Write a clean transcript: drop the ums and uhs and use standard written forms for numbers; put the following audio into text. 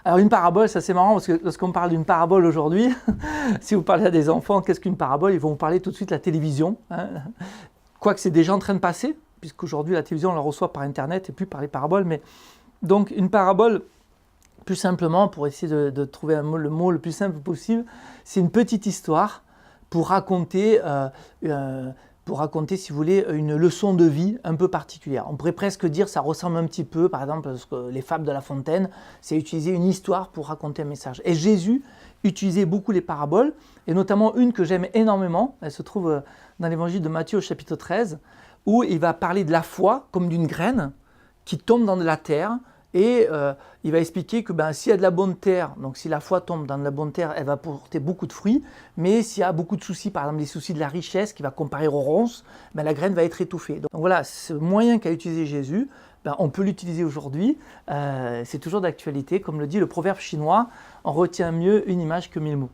Alors une parabole, ça c'est marrant parce que lorsqu'on parle d'une parabole aujourd'hui, si vous parlez à des enfants, qu'est-ce qu'une parabole? Ils vont vous parler tout de suite de la télévision, hein. Quoique c'est déjà en train de passer, puisqu'aujourd'hui la télévision on la reçoit par internet et plus par les paraboles. Mais donc une parabole, plus simplement, pour essayer de trouver le mot le plus simple possible, c'est une petite histoire pour raconter, si vous voulez, une leçon de vie un peu particulière. On pourrait presque dire ça ressemble un petit peu, par exemple, parce que les fables de La Fontaine, c'est utiliser une histoire pour raconter un message. Et Jésus utilisait beaucoup les paraboles, et notamment une que j'aime énormément, elle se trouve dans l'évangile de Matthieu au chapitre 13, où il va parler de la foi comme d'une graine qui tombe dans de la terre, et il va expliquer que s'il y a de la bonne terre, donc si la foi tombe dans de la bonne terre, elle va porter beaucoup de fruits, mais s'il y a beaucoup de soucis, par exemple des soucis de la richesse qui va comparer aux ronces, la graine va être étouffée. Donc voilà, ce moyen qu'a utilisé Jésus, on peut l'utiliser aujourd'hui, c'est toujours d'actualité, comme le dit le proverbe chinois, on retient mieux une image que 1000 mots.